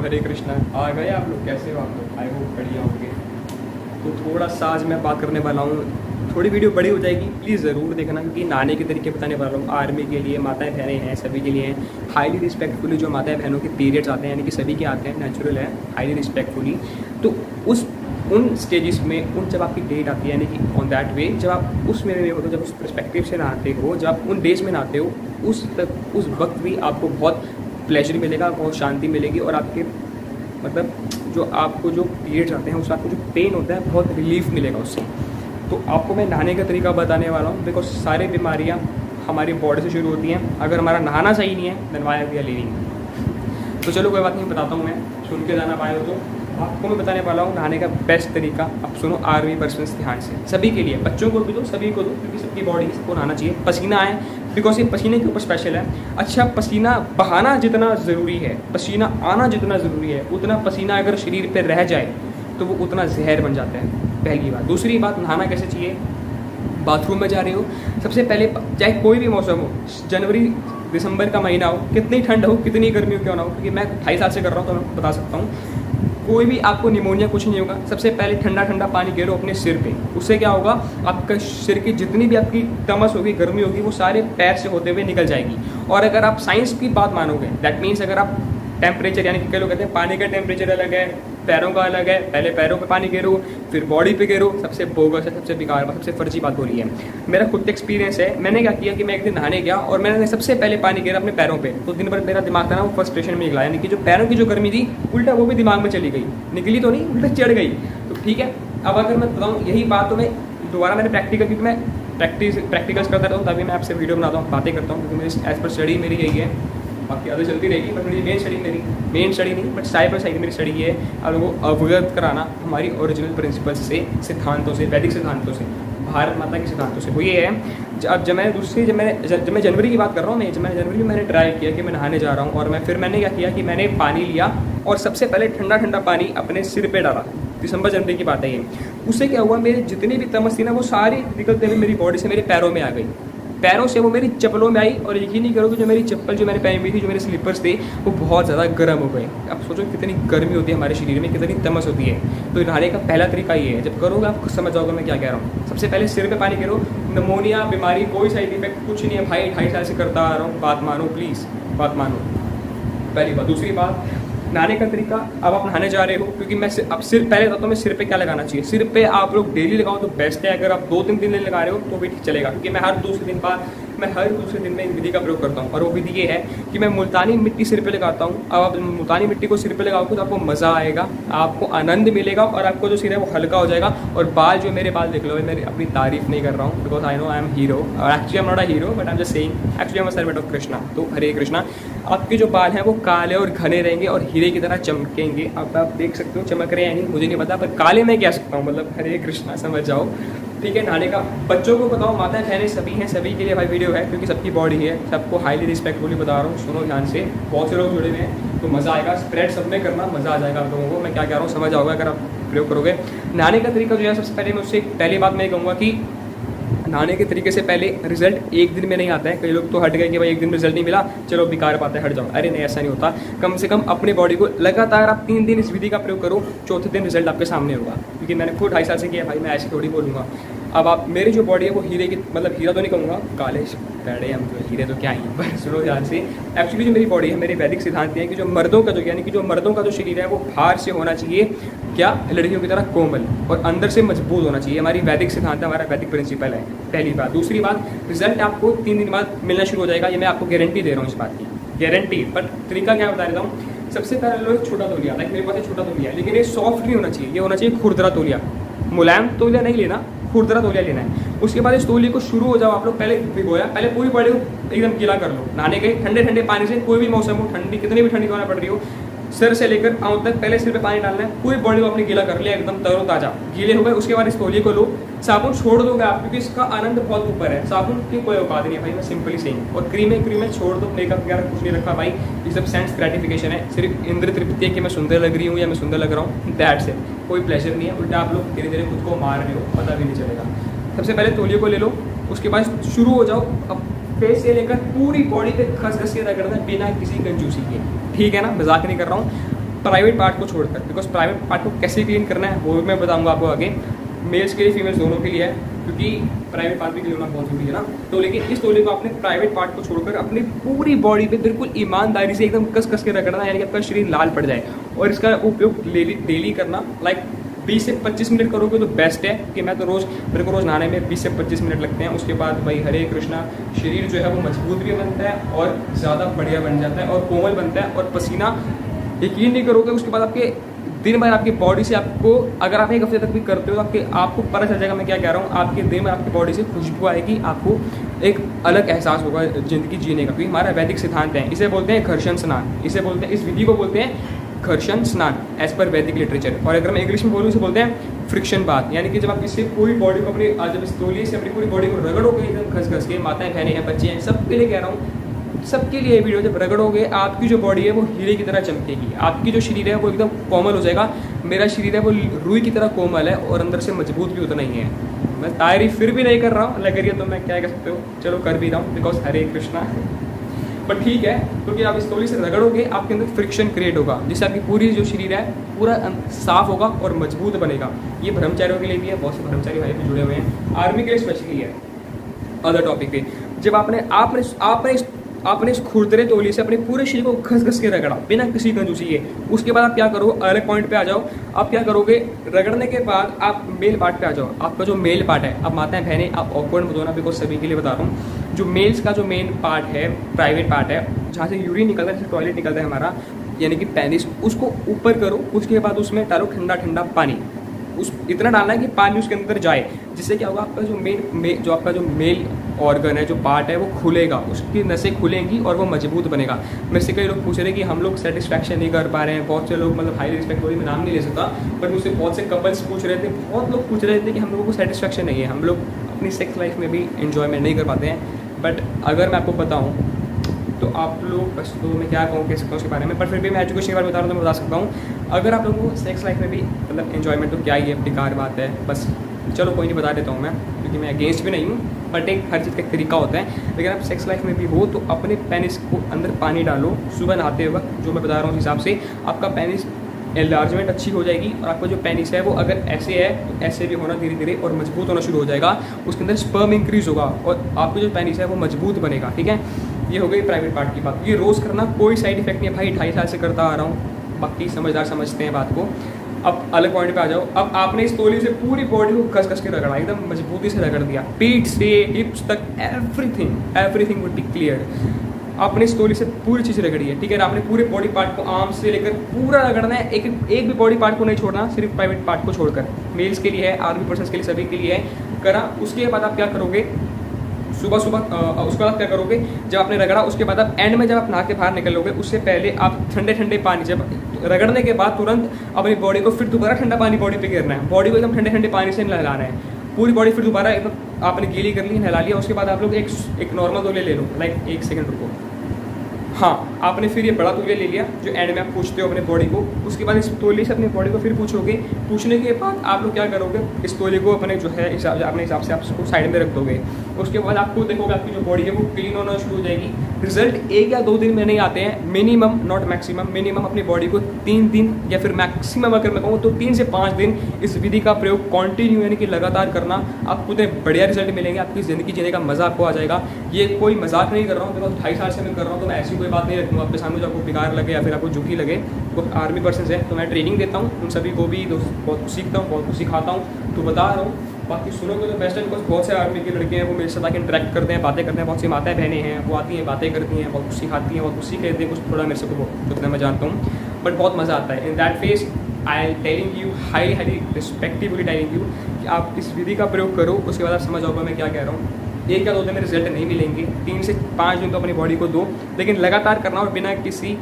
हरे कृष्णा। आ गए आप लोग? कैसे हो आप लोग? आई होप बढ़िया होंगे। तो थोड़ा सा आज मैं बात करने वाला हूँ, थोड़ी वीडियो बड़ी हो जाएगी, प्लीज़ ज़रूर देखना, क्योंकि नहाने के तरीके बताने वाला हूँ। आर्मी के लिए, माताएं बहनें हैं, सभी के लिए हैं। हाईली रिस्पेक्टफुली जो माताएं बहनों के पीरियड्स आते हैं, यानी कि सभी के आते हैं, नेचुरल है, हाईली रिस्पेक्टफुली। तो उन स्टेजेस में जब आपकी डेट आती है, यानी कि ऑन दैट वे, जब आप उस वे में हो, तो जब उस पर्सपेक्टिव से नहाते हो, जब आप उन डेज में नहाते हो, उस वक्त भी आपको बहुत प्लेजर मिलेगा, बहुत शांति मिलेगी, और आपके मतलब जो आपको जो पीरियड्स आते हैं, उसमें आपको जो पेन होता है, बहुत रिलीफ मिलेगा उससे। तो आपको मैं नहाने का तरीका बताने वाला हूँ, बिकॉज सारी बीमारियाँ हमारी बॉडी से शुरू होती हैं। अगर हमारा नहाना सही नहीं है, then why we are living. तो चलो कोई बात नहीं, बताता हूँ मैं, सुन के जाना पाए हो तो। आपको मैं बताने वाला हूँ नहाने का बेस्ट तरीका। अब सुनो आर्मी पर्सन्स ध्यान से, सभी के लिए, बच्चों को भी दो, सभी को दो, क्योंकि सबकी बॉडी सबको नहाना चाहिए। पसीना आए, बिकॉज ये पसीने के ऊपर स्पेशल है। अच्छा, पसीना बहाना जितना ज़रूरी है, पसीना आना जितना ज़रूरी है, उतना पसीना अगर शरीर पर रह जाए तो वो उतना जहर बन जाता है, पहली बात। दूसरी बात, नहाना कैसे चाहिए? बाथरूम में जा रहे हो, सबसे पहले, चाहे कोई भी मौसम हो, जनवरी दिसंबर का महीना हो, कितनी ठंड हो, कितनी गर्मी हो, क्यों ना हो, क्योंकि मैं 2.5 साल से कर रहा हूँ तो मैं बता सकता हूँ, कोई भी आपको निमोनिया कुछ नहीं होगा। सबसे पहले ठंडा ठंडा पानी गिरो अपने सिर पे, उससे क्या होगा, आपका सिर की जितनी भी आपकी तमस होगी, गर्मी होगी, वो सारे पैर से होते हुए निकल जाएगी। और अगर आप साइंस की बात मानोगे, दैट मीन्स अगर आप टेम्परेचर, यानी कि कई लोग कहते हैं पानी का टेम्परेचर अलग है, पैरों का अलग है, पहले पैरों पे पानी गिरो, फिर बॉडी पे गिरो, सबसे बोगस है, सबसे बेकार, सबसे फर्जी बात बोली है। मेरा खुद एक्सपीरियंस है, मैंने क्या किया कि मैं एक दिन नहाने गया और मैंने सबसे पहले पानी गिरा अपने पैरों पे, तो दिन भर मेरा दिमाग था ना, वो फ्रस्ट्रेशन में निकला, यानी कि जो पैरों की जो गर्मी थी, उल्टा वो भी दिमाग में चली गई, निकली तो नहीं, उल्टा चढ़ गई। तो ठीक है, अब अगर मैं बताऊँ यही बात, तो मैं दोबारा मैंने प्रैक्टिकल, क्योंकि मैं प्रैक्टिकल्स करता रहता हूँ, तभी मैं आपसे वीडियो बनाता हूँ, बातें करता हूँ, क्योंकि मेरी एज पर स्टडी मेरी यही है, बाकी आगे चलती रहेगी। बट मेरी मेन स्टडी नहीं, बट साइड बाय साइड मेरी स्टडी ये है आप लोगों को अवगत कराना हमारी ओरिजिनल प्रिंसिपल्स से, सिद्धांतों से, वैदिक सिद्धांतों से, भारत माता के सिद्धांतों से। वो ये है, जब मैं जनवरी की बात कर रहा हूँ, जब मैंने जनवरी में मैंने ट्राई किया कि मैं नहाने जा रहा हूँ, और मैंने क्या किया कि मैंने पानी लिया और सबसे पहले ठंडा ठंडा पानी अपने सिर पे डाला। दिसंबर जनवरी की बात है ये। उससे क्या हुआ, मेरे जितनी भी तमस थी ना, वो सारी निकलते हुए मेरी बॉडी से मेरे पैरों में आ गई, पैरों से वो मेरी चप्पलों में आई, और यकीन नहीं करोगे, जो मेरी चप्पल जो मैंने पहनी हुई थी, जो मेरे स्लीपर्स थे, वो बहुत ज़्यादा गर्म हो गए। अब सोचो कितनी गर्मी होती है हमारे शरीर में, कितनी तमस होती है। तो नहाने का पहला तरीका ये है, जब करोगे आप खुद समझ जाओगे मैं क्या कह रहा हूँ। सबसे पहले सिर पे पानी गिरो, निमोनिया बीमारी कोई साइड इफेक्ट कुछ नहीं है भाई, 2.5 साल से करता आ रहा हूँ, बात मानो प्लीज़, बात मानो, पहली बात। दूसरी बात, नहाने का तरीका, अब आप नहाने जा रहे हो, क्योंकि मैं अब सिर पहले बताता हूँ मैं सिर पे क्या लगाना चाहिए। सिर पे आप लोग डेली लगाओ तो बेस्ट है, अगर आप 2-3 दिन लगा रहे हो तो भी ठीक चलेगा, क्योंकि मैं हर दूसरे दिन में इस विधि का प्रयोग करता हूँ। और वो विधि ये है कि मैं मुल्तानी मिट्टी सिर पे लगाता हूँ। अब आप मुल्तानी मिट्टी को सिर पे लगाओगे तो आपको मज़ा आएगा, आपको आनंद मिलेगा, और आपको जो सिर है वो हल्का हो जाएगा। और बाल, जो मेरे बाल देख लो, मैं अपनी तारीफ नहीं कर रहा हूँ, because I know I am hero, और actually I am not a hero, but I am just saying, actually I am a servant of Krishna. तो हरे कृष्णा। आपके जो बाल हैं वो काले और घने रहेंगे और हीरे की तरह चमकेंगे। अब आप देख सकते हो चमक रहे हैं नहीं, मुझे नहीं पता, पर काले मैं कह सकता हूँ, मतलब हरे कृष्णा, समझ जाओ, ठीक है। नहाने का बच्चों को बताओ, माता बहनें सभी हैं, सभी के लिए भाई वीडियो है, क्योंकि सबकी बॉडी है, सबको हाईली रिस्पेक्टफुली बता रहा हूँ, सुनो ध्यान से, बहुत से लोग जुड़े हुए हैं, तो मज़ा आएगा। स्प्रेड सब में करना, मज़ा आ जाएगा आप लोगों को, मैं क्या कह रहा हूँ समझ आओगे अगर आप प्रयोग करोगे। नहाने का तरीका जो है, सबसे पहले मैं उससे पहली बात मैं कहूँगा कि नहाने के तरीके से पहले रिजल्ट एक दिन में नहीं आता है। कई लोग तो हट गए कि भाई एक दिन में रिजल्ट नहीं मिला, चलो बेकार बात है, हट जाओ। अरे नहीं, ऐसा नहीं होता। कम से कम अपने बॉडी को लगातार आप 3 दिन इस विधि का प्रयोग करो, चौथे दिन रिजल्ट आपके सामने होगा, क्योंकि मैंने खुद 2.5 साल से किया भाई, मैं ऐसे थोड़ी बोलूँगा। अब आप, मेरी जो बॉडी है वो हीरे की, मतलब हीरा तो नहीं कहूँगा, काले पैड़े हम तो हीरे तो क्या ही, पर सुनो ध्यान से। एक्चुअली जो मेरी बॉडी है, मेरे वैदिक सिद्धांत है कि जो मर्दों का जो, यानी कि जो मर्दों का जो शरीर है वो बाहर से होना चाहिए क्या, लड़कियों की तरह कोमल, और अंदर से मजबूत होना चाहिए। हमारी वैदिक सिद्धांत है, हमारा वैदिक प्रिंसिपल है, पहली बात। दूसरी बात, रिजल्ट आपको 3 दिन बाद मिलना शुरू हो जाएगा, ये मैं आपको गारंटी दे रहा हूँ इस बात की, गारंटी। पर तरीका क्या बता देता हूँ। सबसे पहले लो एक छोटा तौलिया, लाइक मेरे पास एक छोटा तौलिया है, लेकिन ये सॉफ्ट नहीं होना चाहिए, ये होना चाहिए खुरदरा तौलिया, मुलायम तौलिया नहीं लेना, खुरदरा तौलिया लेना है। उसके बाद इस तौलिए को शुरू हो जाओ आप लोग, पहले भिगोया, पहले पूरी बॉडी को एकदम गीला कर लो, नहाने गए ठंडे ठंडे पानी से, कोई भी मौसम हो, ठंडी कितनी भी ठंडी होना पड़ रही हो, सर से लेकर पाँव तक पहले सिर पे पानी डालना है, पूरी बॉडी को अपनी गीला कर लिया, एकदम तरोताजा गीले हो गए। उसके बाद इस तौलिए को लो, साबुन छोड़ दोगे आप, क्योंकि इसका आनंद बहुत ऊपर है, साबुन की कोई औकात नहीं है भाई, मैं सिंपली सेइंग। और क्रीमें छोड़ दो, मेकअप वगैरह कुछ नहीं रखा भाई, ये सब सेंस ग्रेटिफिकेशन है, सिर्फ इंद्र तृप्ति है कि मैं सुंदर लग रही हूँ या मैं सुंदर लग रहा हूँ, दैट्स इट, कोई प्लेजर नहीं है। उल्टा आप लोग धीरे धीरे खुद को मार रहे हो, पता भी नहीं चलेगा। सबसे पहले तौलिए को ले लो, उसके बाद शुरू हो जाओ, अब फेस से लेकर पूरी बॉडी पे घस घस के रगड़ना बिना किसी कंजूसी के, ठीक है ना, मजाक नहीं कर रहा हूँ। प्राइवेट पार्ट को छोड़कर, बिकॉज प्राइवेट पार्ट को कैसे क्लीन करना है वो मैं बताऊंगा आपको आगे। मेल्स के लिए फीमेल्स दोनों के लिए है, क्योंकि प्राइवेट पार्ट भी क्लीन होना बहुत जरूरी है ना। तो लेकिन इस तौलिए को आपने प्राइवेट पार्ट को छोड़कर अपनी पूरी बॉडी पे बिल्कुल ईमानदारी से एकदम कस कस के रगड़ना, यानी कि आपका शरीर लाल पड़ जाए। और इसका उपयोग डेली करना, लाइक 20 से 25 मिनट करोगे तो बेस्ट है, कि मैं तो मेरे को रोज़ नहाने में 20 से 25 मिनट लगते हैं। उसके बाद भाई हरे कृष्णा, शरीर जो है वो मजबूत भी बनता है और ज़्यादा बढ़िया बन जाता है और कोमल बनता है। और पसीना यकीन नहीं करोगे, उसके बाद आपके दिन भर आपकी बॉडी से आपको, अगर आप 1 हफ्ते तक भी करते हो तो आपको पता चल जाएगा मैं क्या कह रहा हूँ। आपके दिन भर आपकी बॉडी से खुशबू आएगी, आपको एक अलग एहसास होगा ज़िंदगी जीने का, क्योंकि हमारा वैदिक सिद्धांत है। इसे बोलते हैं घर्षण स्नान, इसे बोलते हैं, इस विधि को बोलते हैं घर्षण स्नान एज पर वैदिक लिटरेचर। और अगर मैं इंग्लिश में बोलूँ इसे बोलते हैं फ्रिक्शन बाथ, यानी कि जब आप इससे पूरी बॉडी को अपनी, जब इस तौलिए से अपनी पूरी बॉडी को रगड़ोगे एकदम घस घस के, माताएं बहनें हैं, बच्चे हैं, सबके लिए कह रहा हूँ, सबके लिए वीडियो, जब रगड़ोगे आपकी जो बॉडी है वो हीरे की तरह चमकेगी, आपकी जो शरीर है वो एकदम कोमल हो जाएगा। मेरा शरीर है वो रुई की तरह कोमल है और अंदर से मजबूत भी उतना ही है। मैं तारीफ फिर भी नहीं कर रहा हूँ, लग रही है तो मैं क्या कर सकते हो, चलो कर भी रहा हूँ, बिकॉज हरे कृष्णा। बट ठीक है, क्योंकि आप इस तौलिए से रगड़ोगे आपके अंदर फ्रिक्शन क्रिएट होगा, जिससे आपकी पूरी जो शरीर है पूरा साफ होगा और मजबूत बनेगा। ये ब्रह्मचारियों के लिए भी है, बहुत से ब्रह्मचारी भाई भी जुड़े हुए हैं, आर्मी के लिए स्पेशली है। अदर टॉपिक पे, जब आपने इस खुरदरे तौलिए से अपने पूरे शरीर को घस घस के रगड़ा बिना किसी कंजूसी के, उसके बाद आप क्या करो, अलग पॉइंट पे आ जाओ। आप क्या करोगे, रगड़ने के बाद आप मेल पार्ट पे आ जाओ। आपका जो मेल पार्ट है, अब माताएं बहनें आप ऑकवर्ड मत होना, बिकॉज सभी के लिए बता रहा हूँ, जो मेल्स का जो मेन पार्ट है, प्राइवेट पार्ट है, जहाँ से यूरिन निकलता है, जैसे टॉयलेट निकलता है हमारा, यानी कि पेनिस, उसको ऊपर करो। उसके बाद उसमें डालो ठंडा ठंडा पानी, उस इतना डालना है कि पानी उसके अंदर जाए, जिससे क्या होगा, आपका जो आपका जो मेल ऑर्गन है, जो पार्ट है, वो खुलेगा, उसकी नसें खुलेंगी और वो मजबूत बनेगा। मेरे से कई लोग पूछ रहे हैं कि हम लोग सेटिस्फैक्शन नहीं कर पा रहे हैं, बहुत से लोग, मतलब हाई रिस्पेक्ट वाली मैं नाम नहीं ले सकता, बट मुझसे बहुत से कपल्स पूछ रहे थे, बहुत लोग पूछ रहे थे कि हम लोगों को सेटिस्फैक्शन नहीं है, हम लोग अपनी सेक्स लाइफ में भी इन्जॉयमेंट नहीं कर पाते हैं। बट अगर मैं आपको बताऊँ तो आप लोग, बस तो मैं क्या कहूँ, कह सकता हूँ उसके बारे में, पर फिर भी मैं एजुकेशन के बारे में बता रहा हूँ तो मैं बता सकता हूँ। अगर आप लोगों को सेक्स लाइफ में भी मतलब एन्जॉयमेंट, तो क्या ही है, बेकार बात है, बस चलो कोई नहीं, बता देता हूँ मैं, क्योंकि मैं अगेंस्ट भी नहीं हूँ, बट एक हर चीज़ का एक तरीका होता है। लेकिन आप सेक्स लाइफ में भी हो तो अपने पेनिस को अंदर पानी डालो सुबह नहाते वक्त, जो मैं बता रहा हूँ उस हिसाब से आपका पेनिस एनलार्जमेंट अच्छी हो जाएगी, और आपका जो पेनिस है वो अगर ऐसे है तो ऐसे भी होना धीरे धीरे और मजबूत होना शुरू हो जाएगा, उसके अंदर स्पर्म इंक्रीज होगा और आपका जो पेनिस है वो मजबूत बनेगा। ठीक है, ये हो गई प्राइवेट पार्ट की बात। ये रोज़ करना कोई साइड इफेक्ट नहीं है भाई, 2.5 साल से करता आ रहा हूँ, बाकी समझदार समझते हैं बात को। अब अलग पॉइंट पे आ जाओ। अब आपने इस तौलिए से पूरी बॉडी को कस कस के रगड़ा, एकदम मजबूती से रगड़ दिया, पीठ से हिप्स तक, एवरीथिंग वुड बी क्लियर। आपने इस तौलिए से पूरी चीज़ रगड़ी है, ठीक है, आपने पूरे बॉडी पार्ट को आर्म से लेकर पूरा रगड़ना है, एक भी बॉडी पार्ट को नहीं छोड़ना, सिर्फ प्राइवेट पार्ट को छोड़कर। मेल्स के लिए है, आर्मी पर्सन्स के लिए, सभी के लिए है, करा। उसके बाद आप क्या करोगे, सुबह उसके बाद क्या करोगे, जब आपने रगड़ा उसके बाद आप एंड में जब आप नहा के बाहर निकलोगे, उससे पहले आप ठंडे ठंडे पानी, जब रगड़ने के बाद तुरंत अपनी बॉडी को फिर दोबारा ठंडा पानी बॉडी पे गिरना है, बॉडी को एकदम ठंडे ठंडे पानी से नहलाना है, पूरी बॉडी फिर दोबारा एकदम आपने गीली कर ली, नहला लिया। उसके बाद आप लोग एक नॉर्मल तौलिया ले लो, लाइक 1 सेकंड रुको, हाँ, आपने फिर ये बड़ा तौलिया ले लिया जो एंड में आप पूछते हो अपने बॉडी को। उसके बाद इस तौलिए से अपनी बॉडी को फिर पूछोगे, पूछने के बाद आप लोग क्या करोगे, इस तौलिए को अपने जो है अपने हिसाब से आप उसको साइड में रख दोगे। उसके बाद आपको देखोगे आपकी जो बॉडी है वो क्लीन होना शुरू हो जाएगी। रिजल्ट 1 या 2 दिन में नहीं आते हैं, मिनिमम, नॉट मैक्सिमम, मिनिमम अपनी बॉडी को 3 दिन या फिर मैक्सिमम अगर मैं कहूँ तो 3 से 5 दिन इस विधि का प्रयोग कंटिन्यू, यानी कि लगातार करना, आपको इतने बढ़िया रिजल्ट मिलेंगे, आपकी ज़िंदगी जीने का मज़ा आपको आ जाएगा। ये कोई मजाक नहीं कर रहा हूँ, बिकॉज 2.5 साल से मैं कर रहा हूँ, तो मैं ऐसी कोई बात नहीं रखूँगा आपके सामने जो आपको बेकार लगे या फिर आपको झूठी लगे। वो आर्मी पर्सन है तो मैं ट्रेनिंग देता हूँ उन सभी को भी, बहुत कुछ सीखता हूँ, बहुत कुछ सिखाता हूँ, तो बता रहा हूँ। बाकी सुनोगे तो बेस्ट है, बिकॉज बहुत से आर्मी के लड़के हैं वो मेरे साथ आके इंटरेक्ट करते हैं, बातें करते हैं, बहुत सी माताएं बहनें हैं वो आती हैं, बातें करती हैं, बहुत कुछ सिखाती हैं, बहुत कुछ सीख लेते हैं, कुछ थोड़ा मेरे से उतना मैं जानता हूँ, बट बहुत मज़ा आता है। In that face I am telling you, highly respectively telling you कि आप इस विधि का प्रयोग करो, उसके बाद आप समझ आओगे मैं क्या कह रहा हूँ। 1 या 2 दिन में रिजल्ट नहीं मिलेंगे, 3 से 5 दिन तो अपनी बॉडी को दो, लेकिन लगातार करना और बिना किसी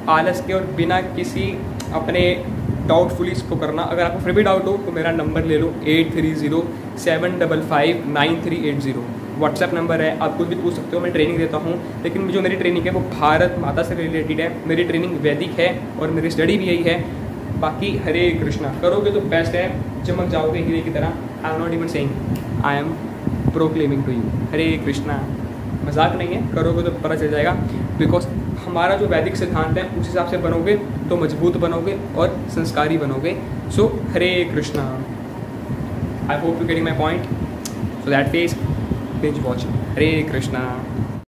आलस के और बिना किसी अपने डाउटफुली इसको करना। अगर आपको फिर भी डाउट हो तो मेरा नंबर ले लो 8307559380, व्हाट्सएप नंबर है, आप कुछ भी पूछ सकते हो। मैं ट्रेनिंग देता हूँ, लेकिन जो मेरी ट्रेनिंग है वो भारत माता से रिलेटेड है, मेरी ट्रेनिंग वैदिक है और मेरी स्टडी भी यही है। बाकी हरे कृष्णा करोगे तो बेस्ट है, चमक जाओगे हीरे की तरह। I am not even saying, I am proclaiming to you, Hare Krishna, मजाक नहीं है, करोगे तो पता चल जाएगा। बिकॉज हम हमारा जो वैदिक सिद्धांत है उस हिसाब से बनोगे तो मजबूत बनोगे और संस्कारी बनोगे। So Hare Krishna. I hope you getting my point. So that face binge watching. Hare Krishna.